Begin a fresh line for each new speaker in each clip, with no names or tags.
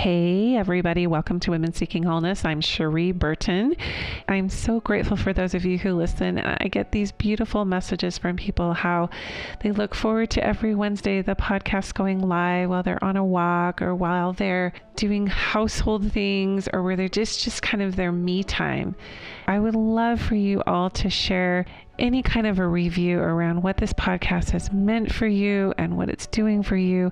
Hey, everybody. Welcome to Women Seeking Wholeness. I'm Cherie Burton. I'm so grateful for those of you who listen. I get these beautiful messages from people how they look forward to every Wednesday, the podcast going live while they're on a walk or while they're doing household things or where they're just kind of their me time. I would love for you all to share any kind of a review around what this podcast has meant for you and what it's doing for you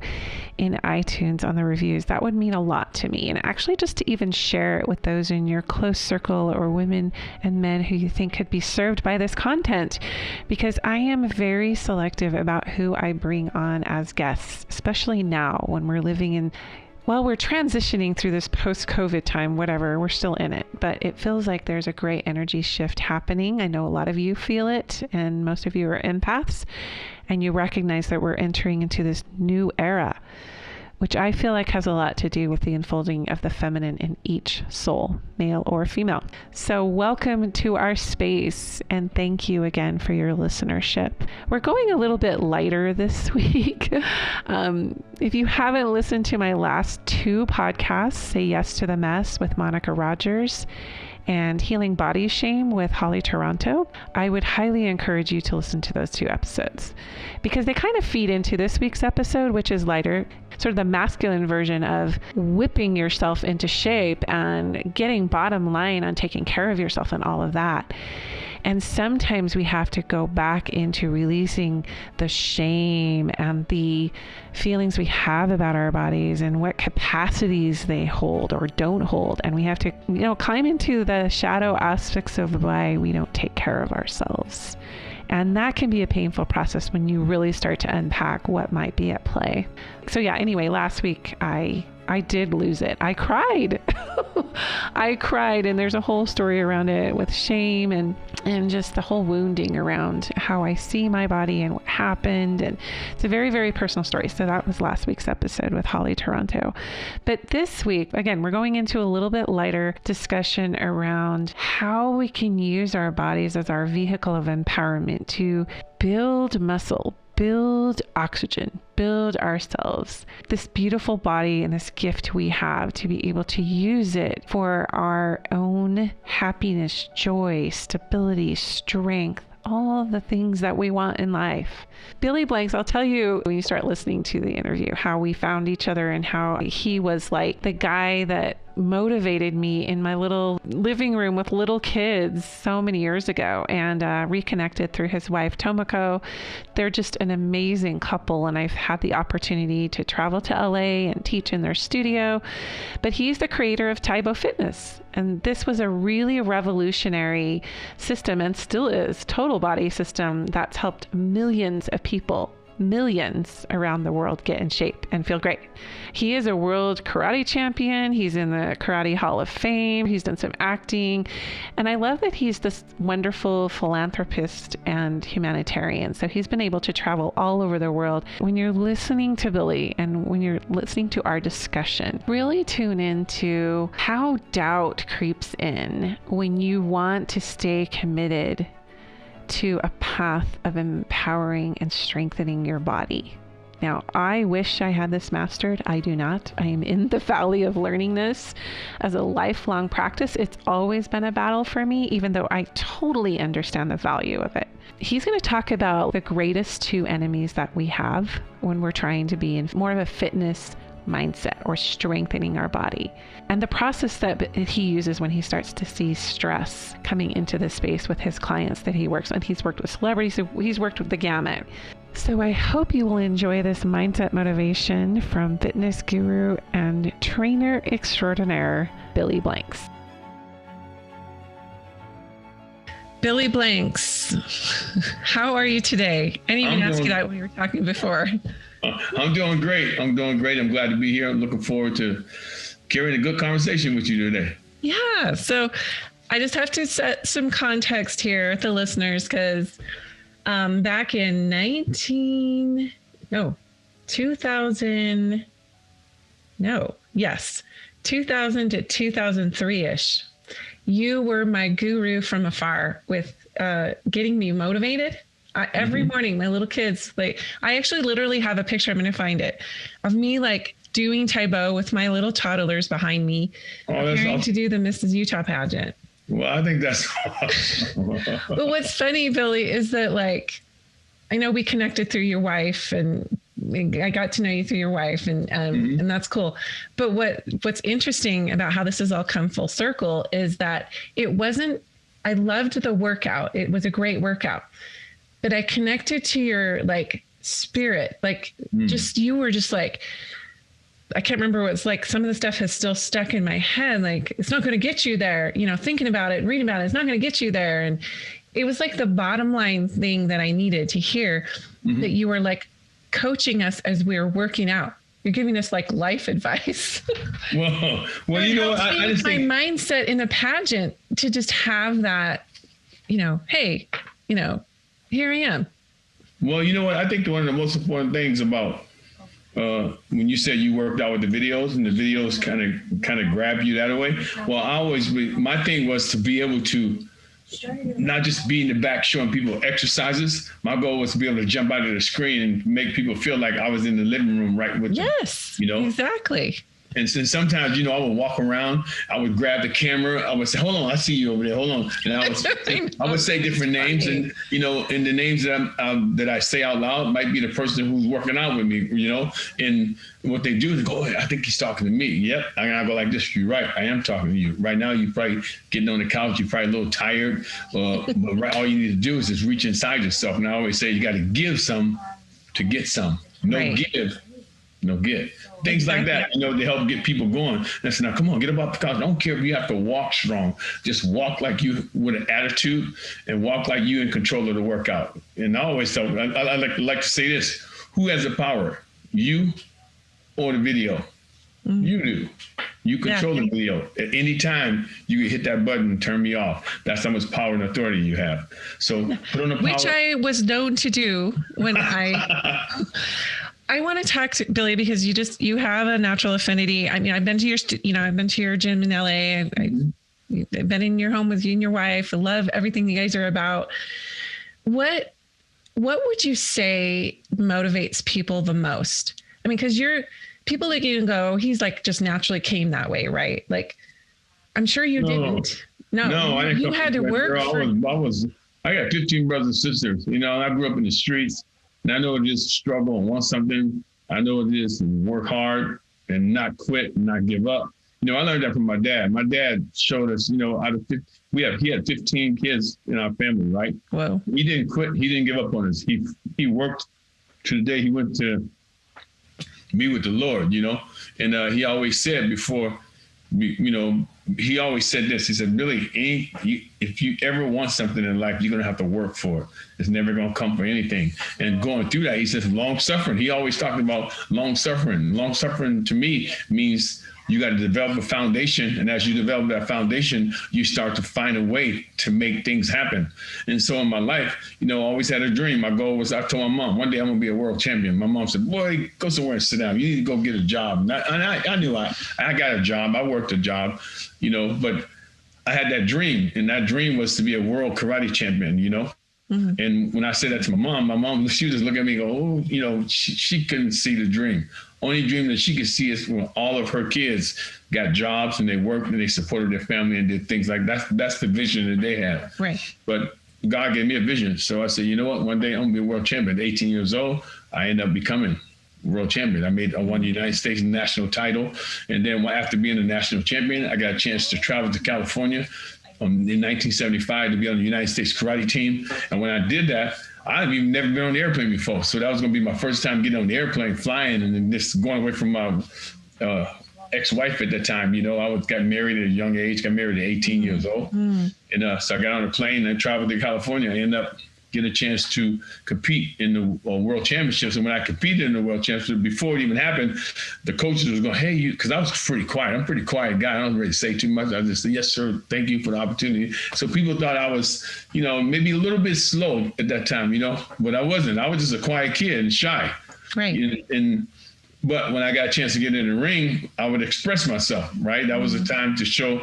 in iTunes on the reviews. That would mean a lot to me. And actually just to even share it with those in your close circle or women and men who you think could be served by this content, because I am very selective about who I bring on as guests, especially now when we're living in we're transitioning through this post-COVID time, whatever, we're still in it, but it feels like there's a great energy shift happening. I know a lot of you feel it, and most of you are empaths, and you recognize that we're entering into this new era, which I feel like has a lot to do with the unfolding of the feminine in each soul, male or female. So welcome to our space, and thank you again for your listenership. We're going a little bit lighter this week. If you haven't listened to my last two podcasts, Say Yes to the Mess with Monica Rogers and Healing Body Shame with Holly Taranto, I would highly encourage you to listen to those two episodes because they kind of feed into this week's episode, which is lighter, sort of the masculine version of whipping yourself into shape and getting bottom line on taking care of yourself and all of that. And sometimes we have to go back into releasing the shame and the feelings we have about our bodies and what capacities they hold or don't hold. And we have to, climb into the shadow aspects of why we don't take care of ourselves. And that can be a painful process when you really start to unpack what might be at play. So anyway, last week I did lose it. I cried. I cried, and there's a whole story around it with shame and just the whole wounding around how I see my body and what happened. And it's a very, very personal story. So that was last week's episode with Holly Taranto. But this week, again, we're going into a little bit lighter discussion around how we can use our bodies as our vehicle of empowerment to build muscle, build oxygen, build ourselves, this beautiful body and this gift we have to be able to use it for our own happiness, joy, stability, strength, all the things that we want in life. Billy Blanks, I'll tell you when you start listening to the interview, how we found each other and how he was like the guy that motivated me in my little living room with little kids so many years ago, and reconnected through his wife, Tomoko. They're just an amazing couple, and I've had the opportunity to travel to LA and teach in their studio. But he's the creator of Tae Bo Fitness. And this was a really revolutionary system, and still is, total body system that's helped millions of people, millions around the world get in shape and feel great. He is a world karate champion. He's in the Karate Hall of Fame. He's done some acting. And I love that he's this wonderful philanthropist and humanitarian. So he's been able to travel all over the world. When you're listening to Billy and when you're listening to our discussion, really tune into how doubt creeps in when you want to stay committed to a path of empowering and strengthening your body. Now, I wish I had this mastered. I do not. I am in the valley of learning this as a lifelong practice. It's always been a battle for me, even though I totally understand the value of it. He's going to talk about the greatest two enemies that we have when we're trying to be in more of a fitness mindset or strengthening our body, and the process that he uses when he starts to see stress coming into the space with his clients that he works with. He's worked with celebrities, so he's worked with the gamut. So I hope you will enjoy this mindset motivation from fitness guru and trainer extraordinaire, Billy Blanks. Billy Blanks, how are you today? I didn't even ask you that when we were talking before.
I'm doing great. I'm glad to be here. I'm looking forward to carrying a good conversation with you today.
Yeah. So I just have to set some context here with the listeners because back in 2000 to 2003-ish, you were my guru from afar with getting me motivated. Every morning, my little kids, I actually literally have a picture, I'm going to find it, of me doing Tae Bo with my little toddlers behind me, preparing to do the Mrs. Utah pageant.
Well, I think that's awesome.
But what's funny, Billy, is that like, I know we connected through your wife, and I got to know you through your wife, and that's cool. But what's interesting about how this has all come full circle is that it wasn't, I loved the workout. It was a great workout, but I connected to your like spirit, like just, you were just like, I can't remember what it's like. Some of the stuff has still stuck in my head. Like, it's not going to get you there, you know, thinking about it and reading about it, it's not going to get you there. And it was like the bottom line thing that I needed to hear, that you were like coaching us as we were working out. You're giving us like life advice.
Well, you know, I just
think my mindset in a pageant to just have that, you know, hey, you know, here I am.
Well, you know what? I think one of the most important things about when you said you worked out with the videos, and the videos kind of grab you that way. Well, my thing was to be able to not just be in the back showing people exercises. My goal was to be able to jump out of the screen and make people feel like I was in the living room right with them.
Yes,
you know,
exactly.
And so sometimes, you know, I would walk around, I would grab the camera, I would say, hold on, I see you over there, hold on. And I would say different names, and, you know, and the names that I say out loud might be the person who's working out with me, you know, and what they do is go, oh, I think he's talking to me. Yep. And I go like this, you're right, I am talking to you. Right now, you're probably getting on the couch, you're probably a little tired, but all you need to do is just reach inside yourself. And I always say, you got to give some to get some. No give, no get. Things like that, you know, to help get people going. That's now, come on, get up off the couch. I don't care if you have to walk strong. Just walk like you with an attitude, and walk like you in control of the workout. And I always tell, I like to say this: who has the power, you or the video? You do. You control the video. At any time, you can hit that button and turn me off. That's how much power and authority you have. So put on the power.
Which I was known to do when I want to talk to Billy, because you have a natural affinity. I mean, I've been to your gym in LA. I've been in your home with you and your wife. I love everything you guys are about. What would you say motivates people the most? I mean, because people look at you and go, he's like just naturally came that way, right? Like, I'm sure you didn't. No,
I didn't.
You had to work.
I got 15 brothers and sisters. You know, I grew up in the streets. And I know it is struggle and want something. I know it is work hard and not quit and not give up. You know, I learned that from my dad. My dad showed us, you know, he had 15 kids in our family, right?
Wow.
He didn't quit. He didn't give up on us. He worked to the day he went to be with the Lord, you know. And he always said before, you know, he always said this. He said, Billy, if you ever want something in life, you're going to have to work for it. It's never going to come for anything. And going through that, he says long suffering. He always talked about long suffering. Long suffering to me means you got to develop a foundation. And as you develop that foundation, you start to find a way to make things happen. And so in my life, you know, I always had a dream. My goal was, I told my mom, one day I'm going to be a world champion. My mom said, boy, go somewhere and sit down. You need to go get a job. And I knew I got a job. I worked a job, you know, but I had that dream. And that dream was to be a world karate champion, you know. Mm-hmm. And when I said that to my mom, she would just look at me and go, oh, you know, she couldn't see the dream. Only dream that she could see is when all of her kids got jobs and they worked and they supported their family and did things like that. That's the vision that they had.
Right.
But God gave me a vision. So I said, you know what? One day I'm going to be a world champion. At 18 years old, I ended up becoming world champion. I won the United States national title. And then after being a national champion, I got a chance to travel to California in 1975 to be on the United States karate team. And when I did that, I've even never been on the airplane before. So that was going to be my first time getting on the airplane, flying, and then just going away from my ex-wife at that time. You know, I got married at a young age, got married at 18 years old. Mm. And so I got on a plane and traveled to California. I ended up getting a chance to compete in the World Championships. And when I competed in the World Championships, before it even happened, the coaches was going, hey, because I was pretty quiet. I'm a pretty quiet guy. I don't really say too much. I just said, yes, sir. Thank you for the opportunity. So people thought I was, you know, maybe a little bit slow at that time, you know, but I wasn't. I was just a quiet kid and shy.
Right.
But when I got a chance to get in the ring, I would express myself, right? That was a time to show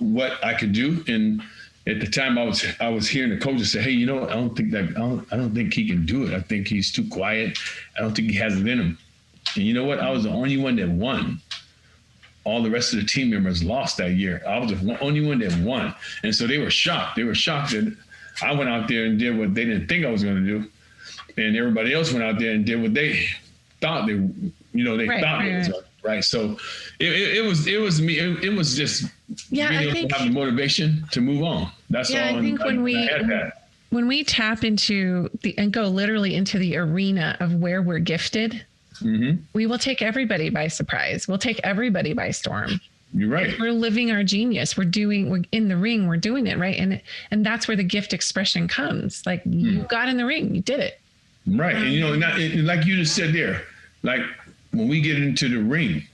what I could do. And at the time, I was hearing the coaches say, "Hey, you know, I don't think he can do it. I think he's too quiet. I don't think he has it in him." And you know what? I was the only one that won. All the rest of the team members lost that year. I was the only one that won. And so they were shocked. They were shocked that I went out there and did what they didn't think I was going to do. And everybody else went out there and did what they thought they thought it was right. So it was me. It was just being able to have the motivation to move on. That's all.
I think when we tap into and go literally into the arena of where we're gifted, we will take everybody by surprise. We'll take everybody by storm.
You're right.
We're living our genius. We're in the ring. We're doing it right, and that's where the gift expression comes. Like you got in the ring, you did it.
Right, and like you just said there, like when we get into the ring.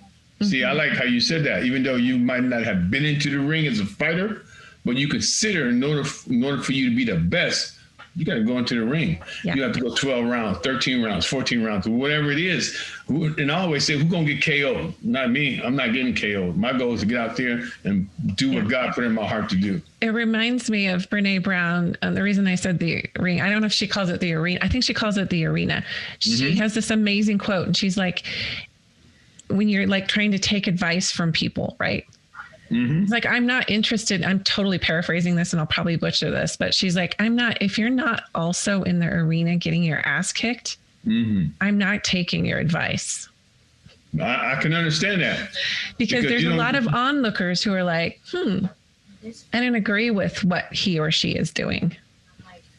See, I like how you said that. Even though you might not have been into the ring as a fighter, but you consider in order for you to be the best, you got to go into the ring. Yeah. You have to go 12 rounds, 13 rounds, 14 rounds, whatever it is. And I always say, who's going to get KO'd? Not me. I'm not getting KO'd. My goal is to get out there and do what God put in my heart to do.
It reminds me of Brene Brown. The reason I said the ring, I don't know if she calls it the arena. I think she calls it the arena. She has this amazing quote, and she's like, when you're like trying to take advice from people, right? It's like, I'm not interested. I'm totally paraphrasing this and I'll probably butcher this, but she's like, if you're not also in the arena getting your ass kicked, I'm not taking your advice.
I can understand that.
Because there's a lot of onlookers who are like, I didn't agree with what he or she is doing.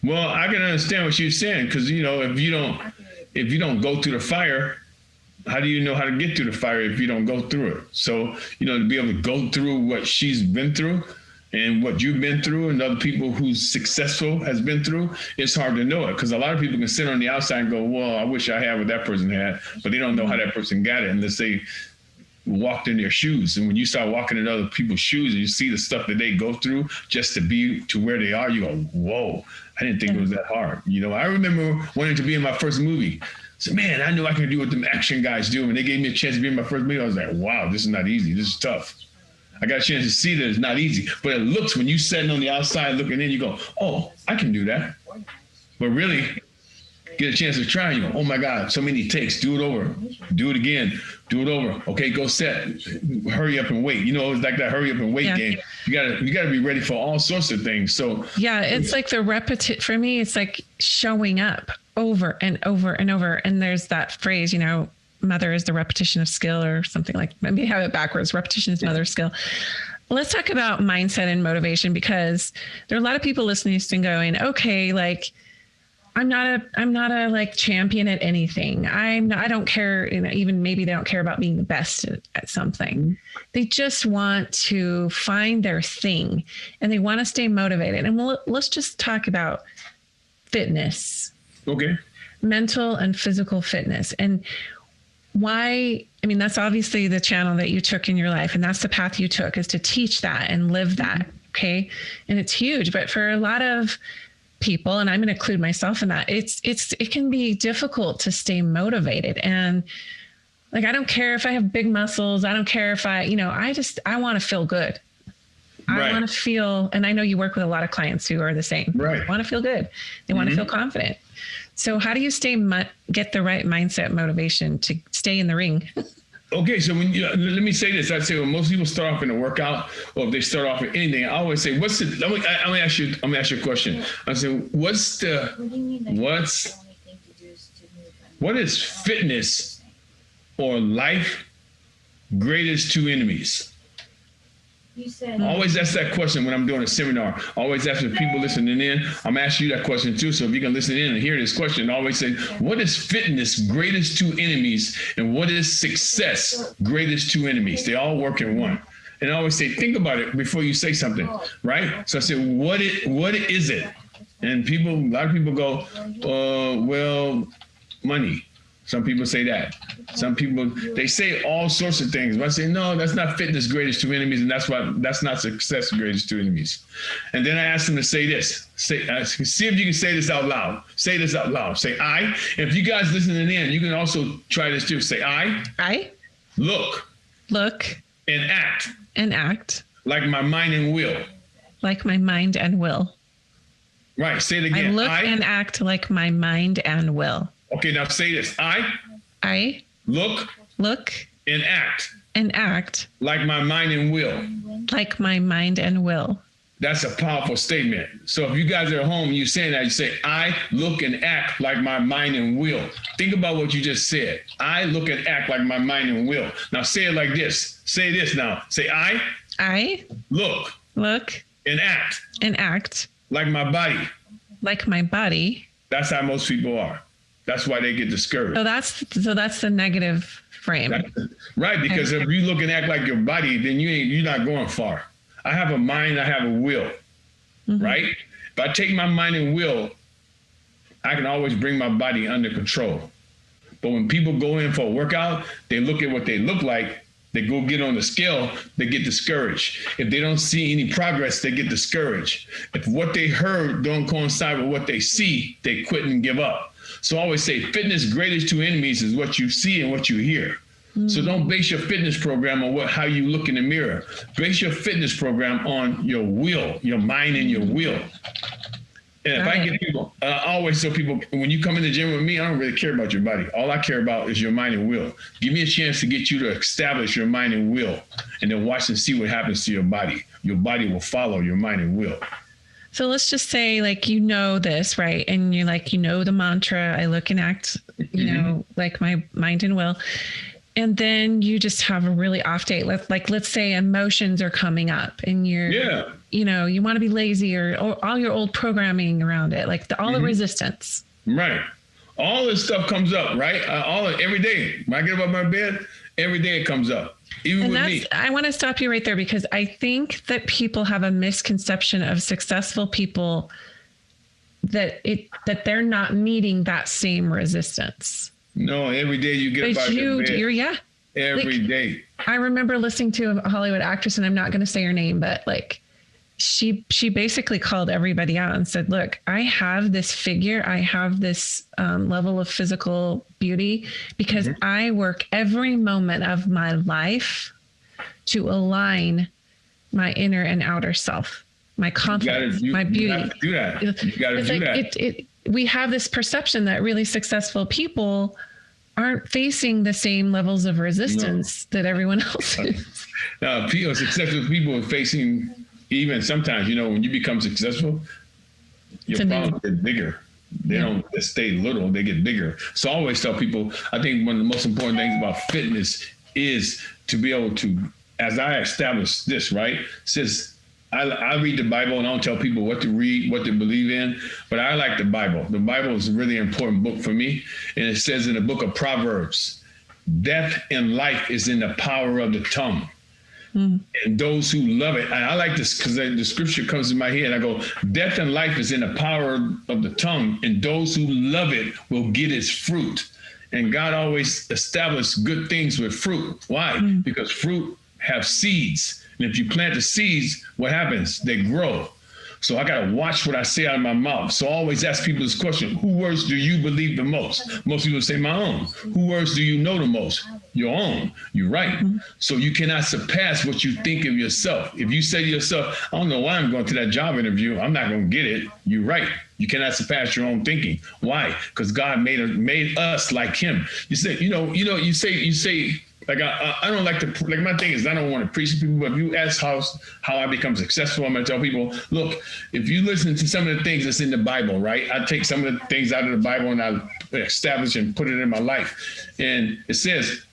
Well, I can understand what she's saying. Cause if you don't go through the fire, how do you know how to get through the fire if you don't go through it? So, to be able to go through what she's been through and what you've been through and other people who's successful has been through, it's hard to know it. Because a lot of people can sit on the outside and go, well, I wish I had what that person had, but they don't know how that person got it unless they walked in their shoes. And when you start walking in other people's shoes and you see the stuff that they go through just to be to where they are, you go, whoa, I didn't think it was that hard. I remember wanting to be in my first movie. So, man, I knew I could do what them action guys do. And they gave me a chance to be in my first movie. I was like, wow, this is not easy. This is tough. I got a chance to see that it's not easy. But it looks, when you sitting on the outside looking in, you go, oh, I can do that. But really, get a chance to try, you go, oh my God, so many takes. Do it over. Do it again. Do it over. Okay, go set. Hurry up and wait. It's like that hurry up and wait game. You gotta be ready for all sorts of things. So
it's like the repetition for me. It's like showing up over and over and over. And there's that phrase, mother is the repetition of skill, or something like, maybe have it backwards. Repetition is mother skill. Let's talk about mindset and motivation, because there are a lot of people listening to this and going, okay, like, I'm not a like champion at anything. I don't care. Even maybe they don't care about being the best at something. They just want to find their thing and they want to stay motivated. And let's just talk about fitness.
Okay.
Mental and physical fitness. And why, that's obviously the channel that you took in your life. And that's the path you took, is to teach that and live that. Okay. And it's huge. But for a lot of people, and I'm going to include myself in that, it can be difficult to stay motivated. And like, I don't care if I have big muscles. I don't care if I want to feel good. I want to feel, and I know you work with a lot of clients who are the same. Right. They want to feel good. They want to feel confident. So how do you get the right mindset, motivation to stay in the ring?
Okay, so let me say this. I'd say when most people start off in a workout, or if they start off in anything, I always say, let me ask you a question. I say, what is fitness or life greatest two enemies? Always ask that question when I'm doing a seminar. Always ask the people listening in. I'm asking you that question too. So if you can listen in and hear this question, always say, what is fitness greatest two enemies? And what is success greatest two enemies? They all work in one. And I always say, think about it before you say something, right? So I say, what is it? And a lot of people go, well, money. Some people say that. Some people, they say all sorts of things. But I say, no, that's not fitness greatest two enemies, and that's not success greatest two enemies. And then I ask them to say this. See if you can say this out loud. Say this out loud. Say I. And if you guys listening in, you can also try this too. Say I. Look. And act. Like my mind and will.
Like my mind and will.
Right. Say it again.
I look and act like my mind and will.
Okay, now say this. I look,
look,
and act
and act
like my mind and will.
like my mind and will.
That's a powerful statement. So if you guys are at home, you saying that, you say, I look and act like my mind and will. Think about what you just said. I look and act like my mind and will. Now say it like this. Say this now. Say, I look and act
like
my body.
Like my body.
That's how most people are. That's why they get discouraged.
So that's the negative frame.
Right, because if you look and act like your body, then you're not going far. I have a mind, I have a will, right? If I take my mind and will, I can always bring my body under control. But when people go in for a workout, they look at what they look like, they go get on the scale, they get discouraged. If they don't see any progress, they get discouraged. If what they heard don't coincide with what they see, they quit and give up. So I always say fitness' greatest two enemies is what you see and what you hear. So don't base your fitness program on how you look in the mirror. Base your fitness program on your will, your mind and your will. And if I get people, I always tell people, when you come in the gym with me, I don't really care about your body. All I care about is your mind and will. Give me a chance to get you to establish your mind and will, and then watch and see what happens to your body. Your body will follow your mind and will.
So let's just say, like, you know this, right? And you're like, you know the mantra, I look and act, you know, like my mind and will. And then you just have a really off day. Let's say emotions are coming up and you're, you know, you want to be lazy or all your old programming around it, like all the resistance.
Right. All this stuff comes up, right? Every day. When I get up out of my bed, every day it comes up. Even with me.
I want to stop you right there because I think that people have a misconception of successful people that they're not meeting that same resistance.
No, every day you get up out of your bed. Every day. I
remember listening to a Hollywood actress, and I'm not going to say her name, but like she basically called everybody out and said, look, I have this figure. I have this level of physical beauty because I work every moment of my life to align my inner and outer self, my confidence, my beauty.
You got to do that. You got to do that.
We have this perception that really successful people aren't facing the same levels of resistance that everyone else is.
Now, successful people are facing, even sometimes, you know, when you become successful, your problems get bigger. They don't just stay little, they get bigger. So I always tell people, I think one of the most important things about fitness is to be able to, as I establish this, right? Says, I read the Bible and I don't tell people what to read, what to believe in, but I like the Bible. The Bible is a really important book for me. And it says in the book of Proverbs, death and life is in the power of the tongue. And those who love it, and I like this because the scripture comes in my head. I go, death and life is in the power of the tongue, and those who love it will get its fruit. And God always established good things with fruit. Why? Because fruit have seeds. And if you plant the seeds, what happens? They grow. So I got to watch what I say out of my mouth. So I always ask people this question: who words do you believe the most? Most people say my own. Who words do you know the most? Your own. You're right. So you cannot surpass what you think of yourself. If you say to yourself, I don't know why I'm going to that job interview, I'm not going to get it. You're right. You cannot surpass your own thinking. Why? Because God made us like him. You say, you say, like I don't like to, like my thing is I don't want to preach to people, but if you ask how I become successful, I'm going to tell people, look, if you listen to some of the things that's in the Bible, right? I take some of the things out of the Bible and I establish and put it in my life. And it says,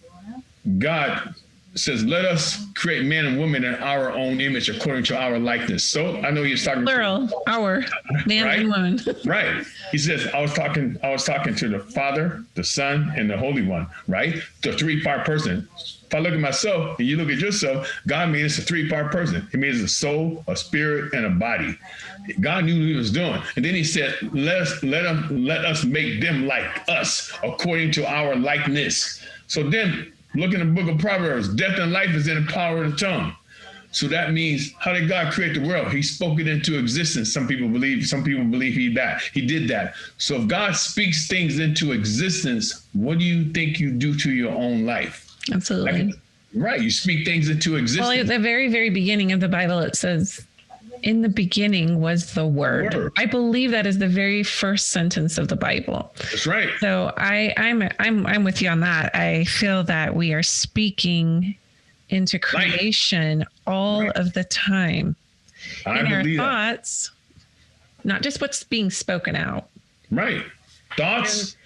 God says, let us create man and woman in our own image according to our likeness. So I know you're talking
plural, our man and woman.
Right. He says, I was talking to the Father, the Son, and the Holy One, right? The three-part person. If I look at myself and you look at yourself, God made us a three-part person. He made us a soul, a spirit, and a body. God knew what he was doing. And then he said, let us make them like us according to our likeness. So then look in the book of Proverbs, death and life is in the power of the tongue. So that means, how did God create the world? He spoke it into existence. Some people believe he did that. So if God speaks things into existence, what do you think you do to your own life?
Absolutely.
Right. You speak things into existence.
Well, at the very, very beginning of the Bible, it says, in the beginning was the Word.
Word.
I believe that is the very first sentence of the Bible.
That's right.
So I'm with you on that. I feel that we are speaking into creation all of the time. In our thoughts, not just what's being spoken out.
Right. Thoughts,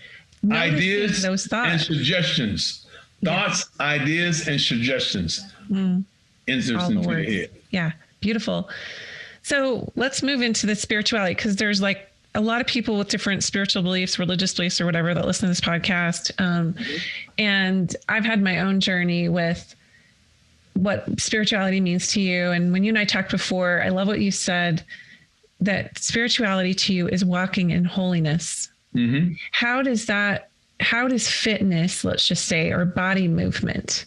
ideas,
those thoughts.
and suggestions. Thoughts, ideas, and suggestions. Inserts into your head.
Yeah. Beautiful. So let's move into the spirituality, because there's like a lot of people with different spiritual beliefs, religious beliefs, or whatever that listen to this podcast. And I've had my own journey with what spirituality means to you. And when you and I talked before, I love what you said, that spirituality to you is walking in holiness.
Mm-hmm.
How does fitness, let's just say, or body movement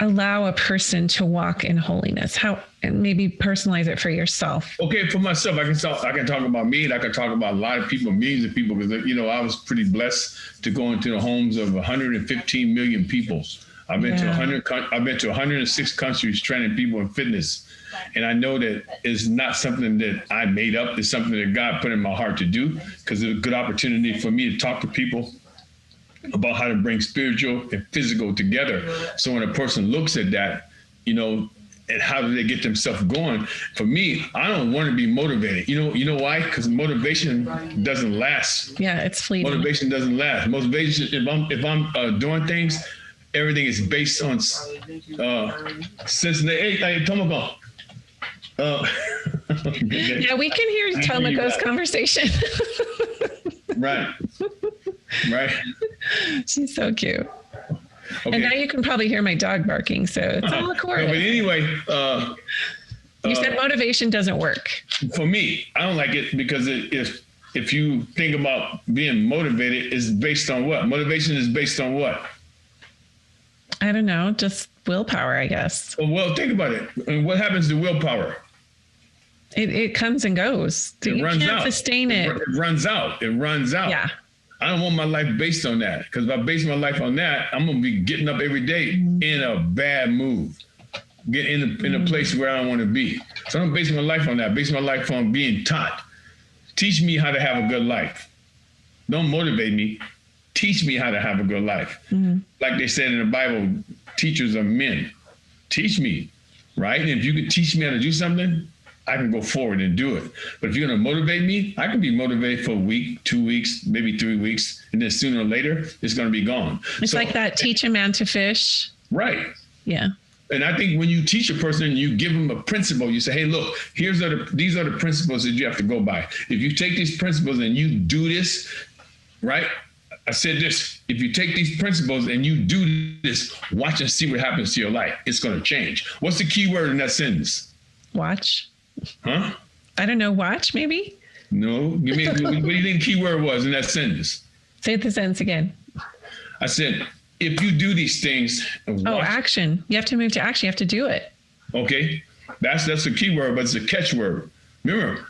allow a person to walk in holiness? How, and maybe personalize it for yourself.
Okay, for myself, I can talk about me, and I can talk about a lot of people, millions of people, because I was pretty blessed to go into the homes of 115 million people. I've been to 106 countries training people in fitness, and I know that it's not something that I made up. It's something that God put in my heart to do, because it's a good opportunity for me to talk to people about how to bring spiritual and physical together. So when a person looks at that, and how do they get themselves going? For me, I don't want to be motivated. You know why? Because motivation doesn't last.
Yeah, it's fleeting.
Motivation doesn't last. Motivation, if I'm doing things, everything is based on Cincinnati. Hey, Tomoko.
Yeah, we can hear Tomoko's conversation.
Right.
She's so cute.
Okay.
And now you can probably hear my dog barking, so it's all recorded.
But anyway,
you said motivation doesn't work.
For me, I don't like it, because if you think about being motivated, it's based on what? Motivation is based on what?
I don't know, just willpower, I guess.
Well, think about it. And what happens to willpower?
It comes and goes. You can't sustain it.
It runs out.
Yeah.
I don't want my life based on that, because if I base my life on that, I'm going to be getting up every day in a bad mood, get in a place where I don't want to be. So I'm basing my life on that, base my life on being taught. Teach me how to have a good life. Don't motivate me. Teach me how to have a good life. Mm-hmm. Like they said in the Bible, teachers are men. Teach me, right? And if you could teach me how to do something, I can go forward and do it. But if you're going to motivate me, I can be motivated for a week, 2 weeks, maybe 3 weeks. And then sooner or later, it's going to be gone.
It's like that, teach a man to fish.
Right.
Yeah.
And I think when you teach a person, you give them a principle. You say, hey, look, these are the principles that you have to go by. If you take these principles and you do this, right? I said this, if you take these principles and you do this, watch and see what happens to your life. It's going to change. What's the key word in that sentence?
Watch.
Huh?
I don't know. Watch, maybe?
No. Give me, what do you think the key word was in that sentence?
Say the sentence again.
I said, if you do these things.
Action. You have to move to action. You have to do it.
Okay. That's the key word, but it's a catchword. Remember,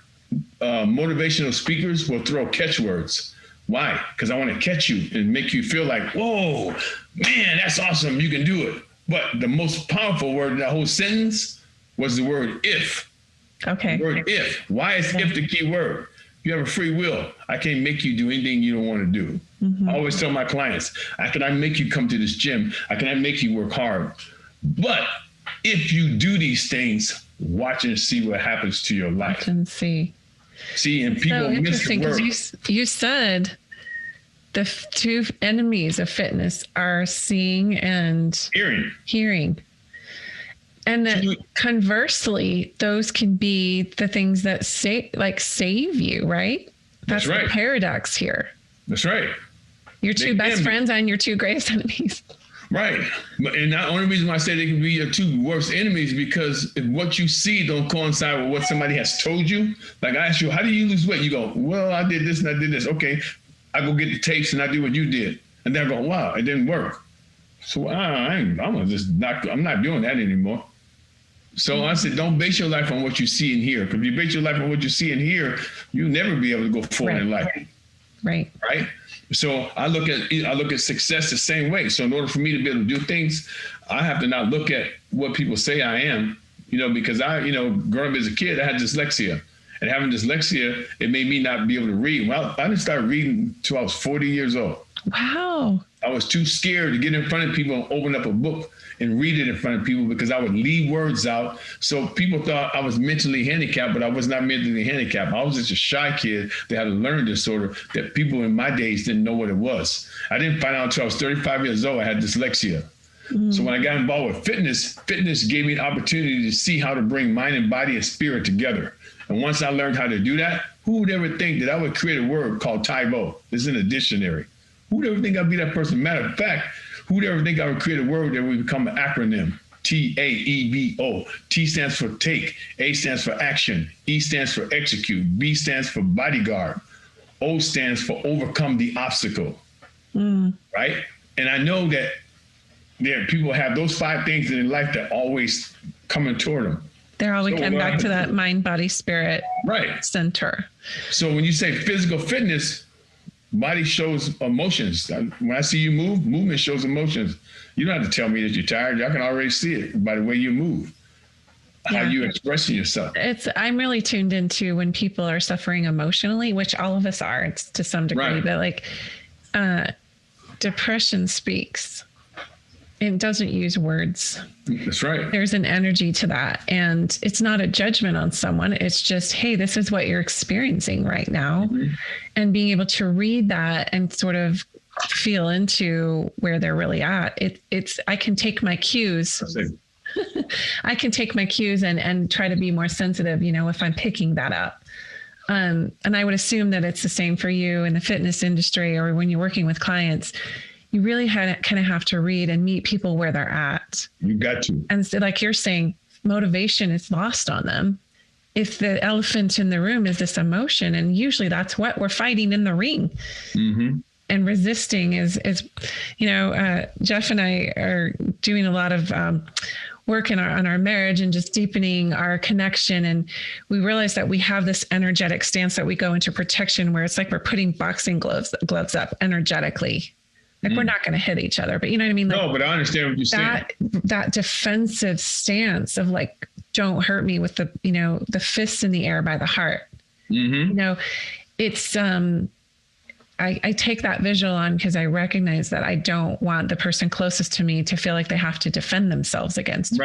motivational speakers will throw catchwords. Why? Because I want to catch you and make you feel like, whoa, man, that's awesome. You can do it. But the most powerful word in that whole sentence was the word if.
Okay.
The word if. Why is if the key word? You have a free will. I can't make you do anything you don't want to do. Mm-hmm. I always tell my clients, I cannot make you come to this gym. I cannot make you work hard. But if you do these things, watch and see what happens to your life.
Watch and see.
See, and people miss the word.
You said the two enemies of fitness are seeing and hearing. And then conversely, those can be the things that save you, right? That's right. The paradox here.
That's right.
Your two best friends and your two greatest enemies.
Right. And the only reason why I say they can be your two worst enemies, because if what you see don't coincide with what somebody has told you. Like I ask you, how do you lose weight? You go, well, I did this and I did this. Okay. I go get the tapes and I do what you did. And then I go, wow, it didn't work. So I'm not doing that anymore. So I said, don't base your life on what you see and hear. Because if you base your life on what you see and hear, you'll never be able to go forward in life.
Right.
So I look at success the same way. So in order for me to be able to do things, I have to not look at what people say I am. because growing up as a kid, I had dyslexia. And having dyslexia, it made me not be able to read. Well, I didn't start reading until I was 40 years old.
Wow.
I was too scared to get in front of people and open up a book and read it in front of people because I would leave words out. So people thought I was mentally handicapped, but I was not mentally handicapped. I was just a shy kid that had a learning disorder that people in my days didn't know what it was. I didn't find out until I was 35 years old I had dyslexia. So when I got involved with fitness gave me an opportunity to see how to bring mind and body and spirit together. And once I learned how to do that, who would ever think that I would create a word called Tae Bo? It's in a dictionary. Who would ever think I'd be that person? Matter of fact, who would ever think I would create a word that would become an acronym? TAEBO. T stands for take. A stands for action. E stands for execute. B stands for bodyguard. O stands for overcome the obstacle. Right? And I know that people have those 5 things in their life that always coming toward them.
They're always coming back to that mind, body, spirit center.
So when you say physical fitness, body shows emotions. When I see you move, movement shows emotions. You don't have to tell me that you're tired. I can already see it by the way you move, how you expressing yourself.
I'm really tuned into when people are suffering emotionally, which all of us are to some degree, but like depression speaks. It doesn't use words.
That's right.
There's an energy to that. And it's not a judgment on someone. It's just, hey, this is what you're experiencing right now. And being able to read that and sort of feel into where they're really at. I can take my cues. I can take my cues and try to be more sensitive, if I'm picking that up. And I would assume that it's the same for you in the fitness industry or when you're working with clients. You really kind of have to read and meet people where they're at.
You got to.
And so, like you're saying, motivation is lost on them. If the elephant in the room is this emotion, and usually that's what we're fighting in the ring. And resisting is Jeff and I are doing a lot of work on our marriage and just deepening our connection. And we realize that we have this energetic stance that we go into protection where it's like we're putting boxing gloves up energetically. Like we're not going to hit each other, but you know what I mean? Like,
no, but I understand what you're saying.
That defensive stance of like, don't hurt me with the fists in the air by the heart. It's, I take that visual on because I recognize that I don't want the person closest to me to feel like they have to defend themselves against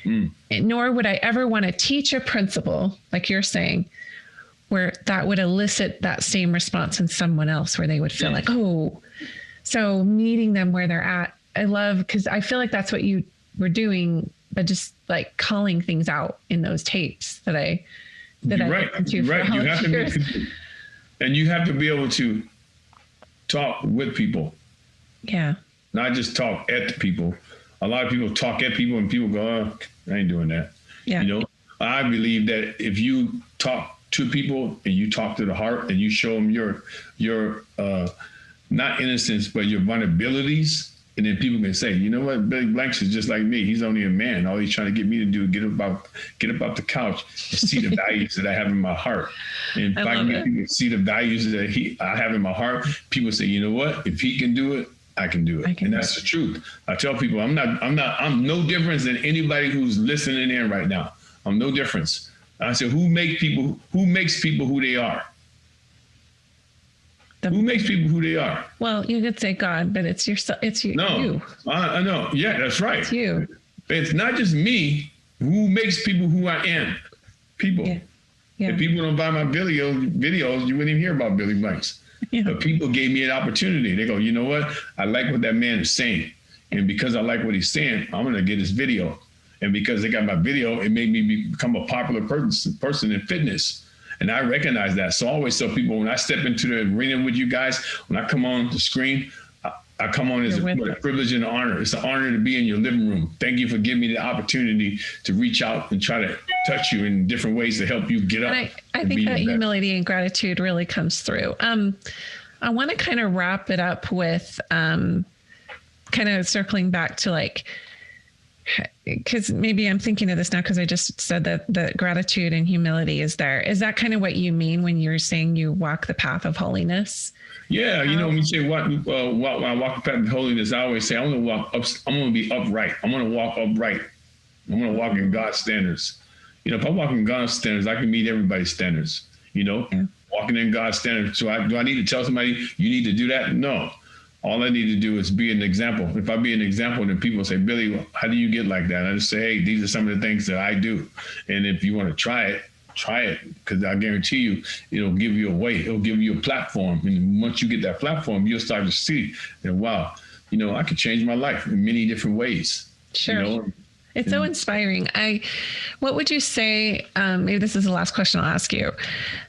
me. Nor would I ever want to teach a principle, like you're saying, where that would elicit that same response in someone else, where they would feel like, oh. So meeting them where they're at, I love, because I feel like that's what you were doing, but just like calling things out in those tapes that I listened to for all those years.
And you have to be able to talk with people.
Yeah.
Not just talk at the people. A lot of people talk at people and people go, oh, I ain't doing that.
Yeah.
I believe that if you talk to people and you talk to the heart and you show them your not innocence, but your vulnerabilities. And then people can say, you know what, Billy Blanks is just like me. He's only a man. All he's trying to get me to do is get up off the couch and see the values that I have in my heart. And if I can get people to see the values that I have in my heart, people say, you know what, if he can do it, I can do it. And that's the truth. I tell people I'm no difference than anybody who's listening in right now. I'm no difference. I said, who makes people who they are? Who makes people who they are?
Well, you could say God, but it's yourself. It's you.
No, I know. Yeah, that's right.
It's you.
It's not just me. Who makes people who I am? People. Yeah. If people don't buy my videos, you wouldn't even hear about Billy Blanks. Yeah. But people gave me an opportunity. They go, you know what? I like what that man is saying. And because I like what he's saying, I'm going to get his video. And because they got my video, it made me become a popular person in fitness. And I recognize that. So I always tell people when I step into the arena with you guys, when I come on the screen, I come on as a privilege and an honor. It's an honor to be in your living room. Thank you for giving me the opportunity to reach out and try to touch you in different ways to help you get up.
And I think that humility and gratitude really comes through. I want to kind of wrap it up with kind of circling back to like, because maybe I'm thinking of this now because I just said that gratitude and humility is there. Is that kind of what you mean when you're saying you walk the path of holiness?
Yeah, when you say when I walk the path of holiness, I always say I'm going to be upright. I'm going to walk upright I'm going to walk in God's standards. If I walk in God's standards, I can meet everybody's standards, walking in God's standards. So do I need to tell somebody you need to do that? No. All I need to do is be an example. If I be an example, then people say, Billy, well, how do you get like that? And I just say, hey, these are some of the things that I do. And if you want to try it, because I guarantee you, it'll give you a way. It'll give you a platform. And once you get that platform, you'll start to see that, wow, I could change my life in many different ways.
Sure. It's so inspiring. What would you say, maybe this is the last question I'll ask you,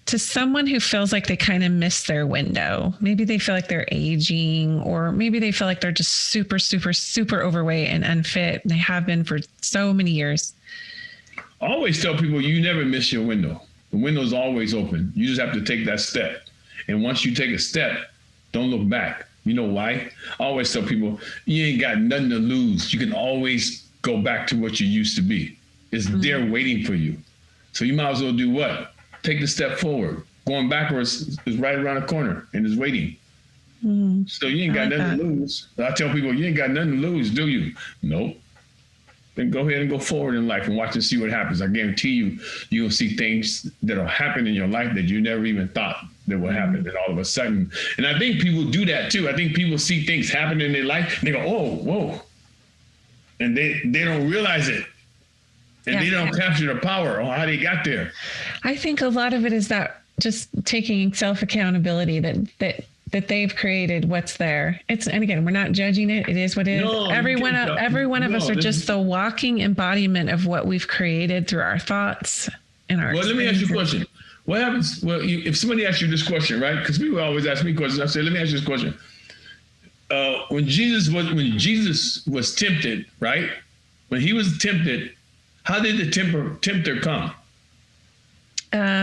to someone who feels like they kind of missed their window? Maybe they feel like they're aging, or maybe they feel like they're just super, super, super overweight and unfit. And they have been for so many years.
I always tell people, you never miss your window. The window's always open. You just have to take that step. And once you take a step, don't look back. You know why? I always tell people, you ain't got nothing to lose. You can always go back to what you used to be. It's there waiting for you. So you might as well do what? Take the step forward. Going backwards is right around the corner and is waiting. So you ain't got nothing to lose. I tell people, you ain't got nothing to lose, do you? Nope. Then go ahead and go forward in life and watch and see what happens. I guarantee you, you'll see things that'll happen in your life that you never even thought that would happen. And all of a sudden, and I think people do that too. I think people see things happen in their life and they go, oh, whoa. And they don't realize it. And they don't capture the power or how they got there.
I think a lot of it is that just taking self-accountability that they've created what's there. And again, we're not judging it. It is what it is. Every one of us are just the walking embodiment of what we've created through our thoughts and our
Well, let me ask you a question. What happens? Well, if somebody asks you this question, right? Because people always ask me questions. I say, let me ask you this question. When Jesus was tempted, right? When he was tempted, how did the tempter come?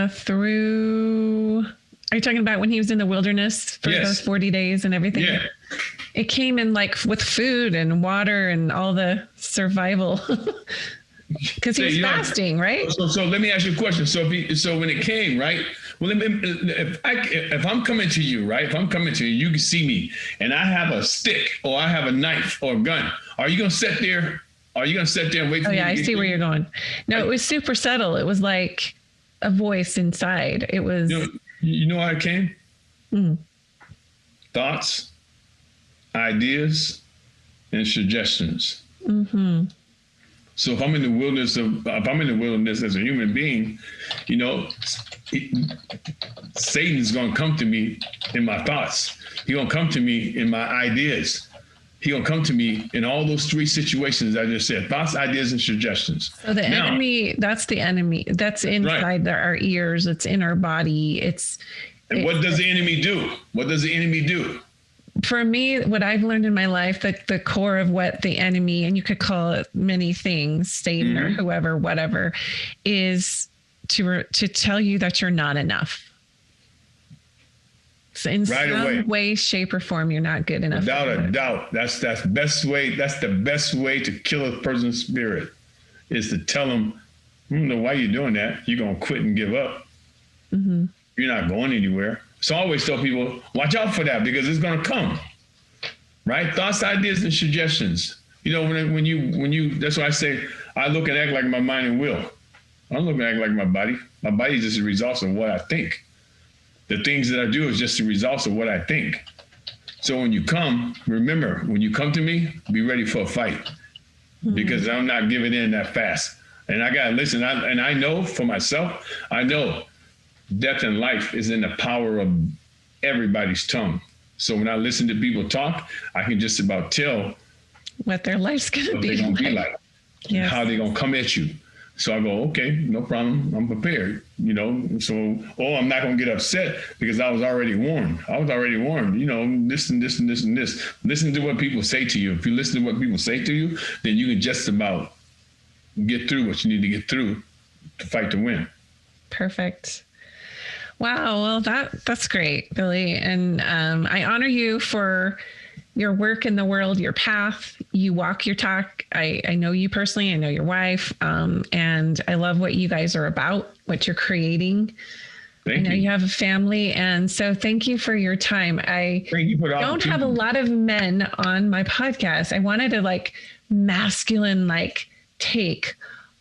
Through. Are you talking about when he was in the wilderness for those 40 days and everything? Yeah. It came in like with food and water and all the survival. Because he was fasting, right?
So let me ask you a question. So when it came, right? Well, if I'm coming to you, right? If I'm coming to you, you can see me, and I have a stick or I have a knife or a gun. Are you gonna sit there? Are you gonna sit there and wait for me?
Oh yeah, I see where you're going. No, it was super subtle. It was like a voice inside. It was.
You know how it came? Thoughts, ideas, and suggestions. So if I'm in the wilderness as a human being, Satan is going to come to me in my thoughts. He's going to come to me in my ideas. He's going to come to me in all those three situations I just said: thoughts, ideas, and suggestions.
So the enemy, that's the enemy. That's inside our ears. It's in our body.
And what does the enemy do? What does the enemy do?
For me, what I've learned in my life, that the core of what the enemy, and you could call it many things, Satan or whoever, whatever, is to tell you that you're not enough. So in some way, shape, or form, you're not good enough.
Without a doubt, that's the best way. That's the best way to kill a person's spirit, is to tell them, why you're doing that. You're gonna quit and give up. You're not going anywhere. So I always tell people, watch out for that, because it's going to come, right? Thoughts, ideas, and suggestions. When you, that's why I say, I look and act like my mind and will. I don't look and act like my body. My body is just a result of what I think. The things that I do is just the results of what I think. So when you come, remember, when you come to me, be ready for a fight, because I'm not giving in that fast. And I got to listen. And I know for myself, I know death and life is in the power of everybody's tongue. So when I listen to people talk, I can just about tell
what their life's going to be
like, and how they're going to come at you. So I go, okay, no problem. I'm prepared, So, I'm not going to get upset because I was already warned. This and this and this and this. Listen to what people say to you. If you listen to what people say to you, then you can just about get through what you need to get through to fight to win.
Perfect. Wow. Well, that's great, Billy. And I honor you for your work in the world, your path. You walk your talk. I know you personally. I know your wife. And I love what you guys are about, what you're creating. I know you have a family. And so thank you for your time. I don't have a lot of men on my podcast. I wanted to masculine, take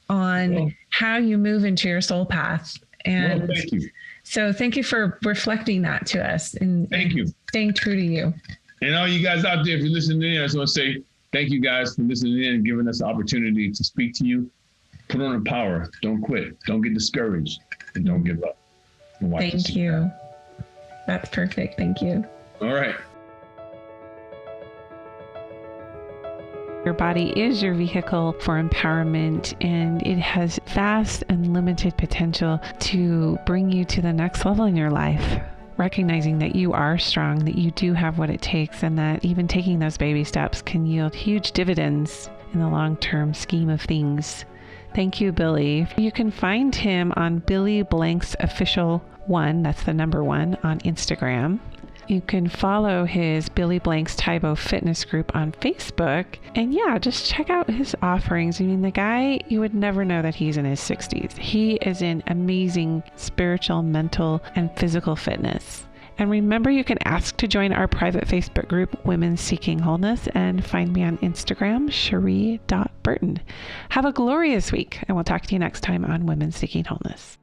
on how you move into your soul path. And
thank you.
So thank you for reflecting that to us and
thank you.
Staying true to you.
And all you guys out there, if you're listening in, I just want to say thank you guys for listening in and giving us the opportunity to speak to you. Put on the power. Don't quit. Don't get discouraged. And don't give up.
Thank you. That's perfect. Thank you.
All right.
Your body is your vehicle for empowerment, and it has vast and limited potential to bring you to the next level in your life. Recognizing that you are strong, that you do have what it takes, and that even taking those baby steps can yield huge dividends in the long-term scheme of things. Thank you, Billy. You can find him on Billy Blank's Official 1, that's the number 1, on Instagram. You can follow his Billy Blank's Tae Bo Fitness group on Facebook. And yeah, just check out his offerings. I mean, the guy, you would never know that he's in his 60s. He is in amazing spiritual, mental, and physical fitness. And remember, you can ask to join our private Facebook group, Women Seeking Wholeness, and find me on Instagram, cherie.burton. Have a glorious week, and we'll talk to you next time on Women Seeking Wholeness.